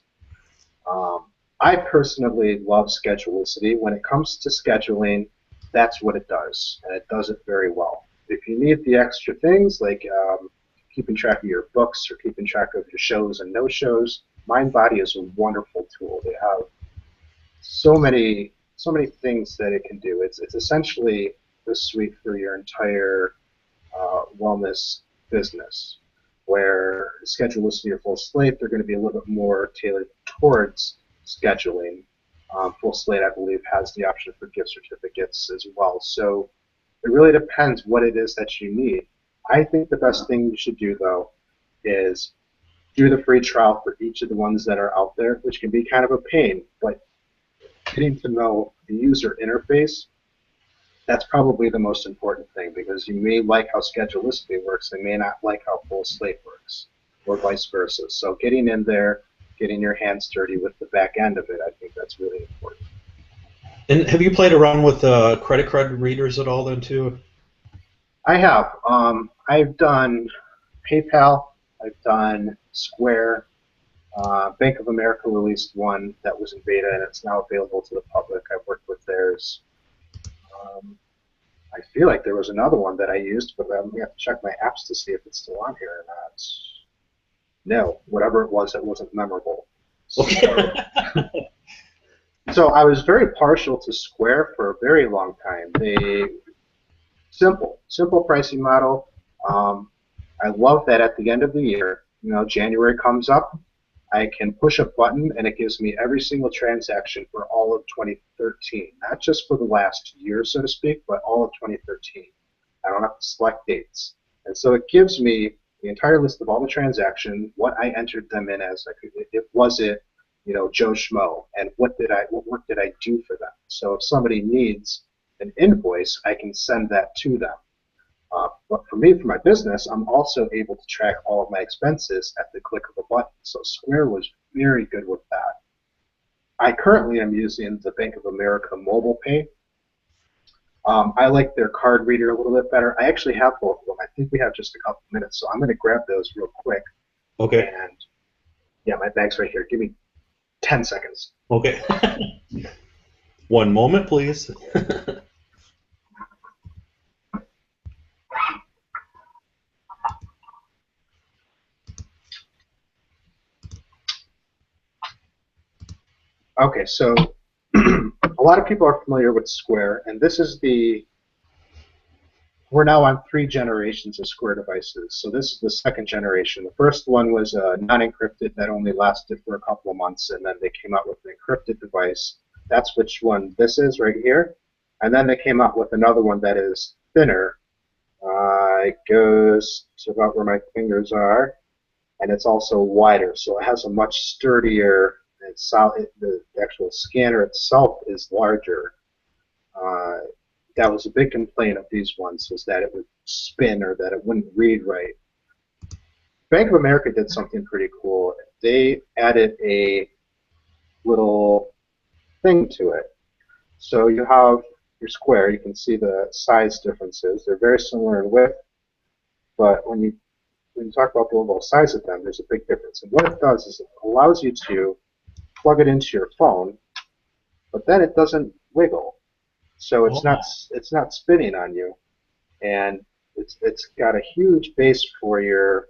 I personally love Schedulicity. When it comes to scheduling, that's what it does, and it does it very well. If you need the extra things like keeping track of your books or keeping track of your shows and no shows, MindBody is a wonderful tool. They have so many things that it can do. It's essentially the suite for your entire wellness business. Where Schedulicity or Full Slate, they're going to be a little bit more tailored towards scheduling. Full Slate, I believe, has the option for gift certificates as well. So it really depends what it is that you need. I think the best thing you should do, though, is do the free trial for each of the ones that are out there, which can be kind of a pain, but getting to know the user interface, that's probably the most important thing, because you may like how Schedulicity works, and may not like how Full Slate works, or vice versa. So getting in there, getting your hands dirty with the back end of it, I think that's really important. And have you played around with credit card readers at all then too? I have. I've done PayPal, I've done Square, Bank of America released one that was in beta and it's now available to the public. I've worked with theirs. I feel like there was another one that I used, but I'm going to have to check my apps to see if it's still on here or not. No, whatever it wasn't memorable. Okay. So I was very partial to Square for a very long time. Simple pricing model. I love that at the end of the year, January comes up, I can push a button and it gives me every single transaction for all of 2013, not just for the last year, so to speak, but all of 2013. I don't have to select dates. And so it gives me the entire list of all the transactions, what I entered them in as. Like, was it, Joe Schmo, and what work did I do for them? So if somebody needs an invoice, I can send that to them. But for me, for my business, I'm also able to track all of my expenses at the click of a button. So Square was very good with that. I currently am using the Bank of America Mobile Pay. I like their card reader a little bit better. I actually have both of them. I think we have just a couple minutes, so I'm going to grab those real quick. Okay. And yeah, my bag's right here. Give me 10 seconds. Okay. One moment, please. Okay, so a lot of people are familiar with Square, and this is we're now on 3 generations of Square devices. So this is the 2nd generation. The first one was non-encrypted that only lasted for a couple of months, and then they came out with an encrypted device. That's which one this is right here. And then they came out with another one that is thinner. It goes to about where my fingers are, and it's also wider. So it has a much sturdier, and solid. The actual scanner itself is larger. That was a big complaint of these ones, was that it would spin or that it wouldn't read right. Bank of America did something pretty cool. They added a little thing to it. So you have your Square. You can see the size differences. They're very similar in width, but when you talk about the overall size of them, there's a big difference. And what it does is it allows you to plug it into your phone, but then it doesn't wiggle. So it's not spinning on you, and it's got a huge base for your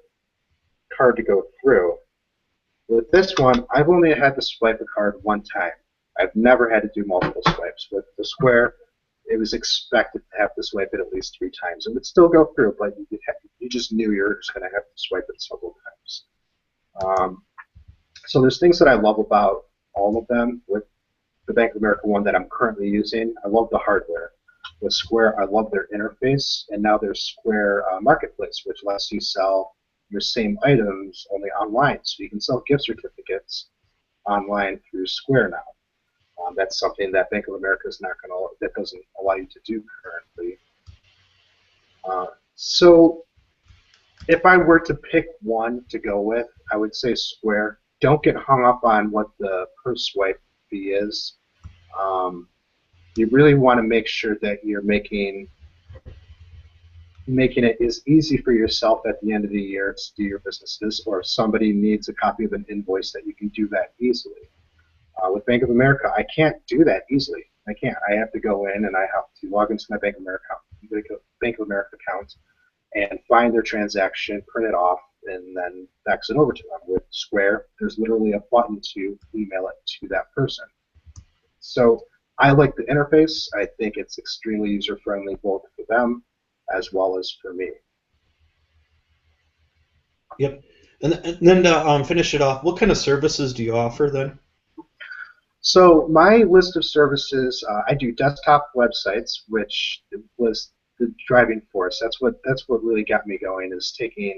card to go through. With this one, I've only had to swipe a card one time. I've never had to do multiple swipes. With the Square, it was expected to have to swipe it at least 3 times. It would still go through, but you just knew you were just going to have to swipe it several times. So there's things that I love about all of them. With the Bank of America one that I'm currently using, I love the hardware. With Square, I love their interface, and now there's Square Marketplace, which lets you sell your same items only online. So you can sell gift certificates online through Square now. That's something that Bank of America is not going to, that doesn't allow you to do currently. So if I were to pick one to go with, I would say Square. Don't get hung up on what the per swipe fee is. You really want to make sure that you're making it as easy for yourself at the end of the year to do your businesses, or if somebody needs a copy of an invoice, that you can do that easily. With Bank of America, I can't do that easily. I can't. I have to go in and I have to log into my Bank of America account and find their transaction, print it off, and then fax it over to them. With Square, there's literally a button to email it to that person. So I like the interface. I think it's extremely user-friendly both for them as well as for me. Yep. And then to finish it off, what kind of services do you offer then? So my list of services, I do desktop websites, which was the driving force. That's what really got me going, is taking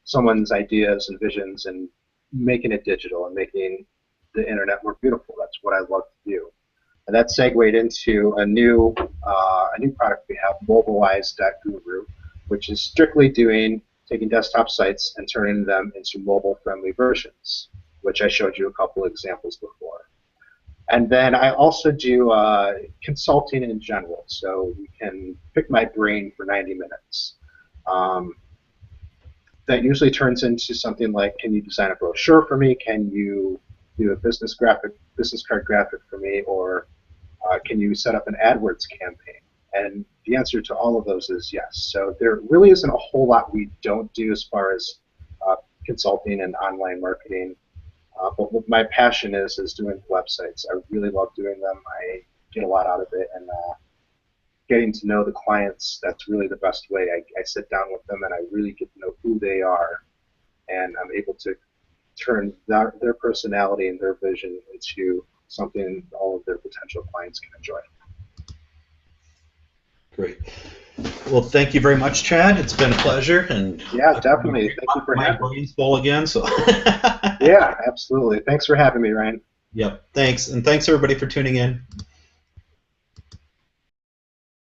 someone's ideas and visions and making it digital and making the internet more beautiful. That's what I love to do. And that segued into a new product we have, Mobilize.guru, which is strictly taking desktop sites and turning them into mobile-friendly versions, which I showed you a couple examples before. And then I also do consulting in general, so you can pick my brain for 90 minutes. That usually turns into something like, can you design a brochure for me? Can you do a business card graphic for me? Or can you set up an AdWords campaign? And the answer to all of those is yes. So there really isn't a whole lot we don't do as far as consulting and online marketing. But what my passion is doing websites. I really love doing them. I get a lot out of it, and getting to know the clients, that's really the best way. I sit down with them and I really get to know who they are, and I'm able to turn their personality and their vision into something all of their potential clients can enjoy. Great. Well, thank you very much, Chad. It's been a pleasure, and Yeah, definitely. Thank you for my having me. brain's full again. So. Yeah, absolutely. Thanks for having me, Ryan. Yep. Thanks, and thanks everybody for tuning in.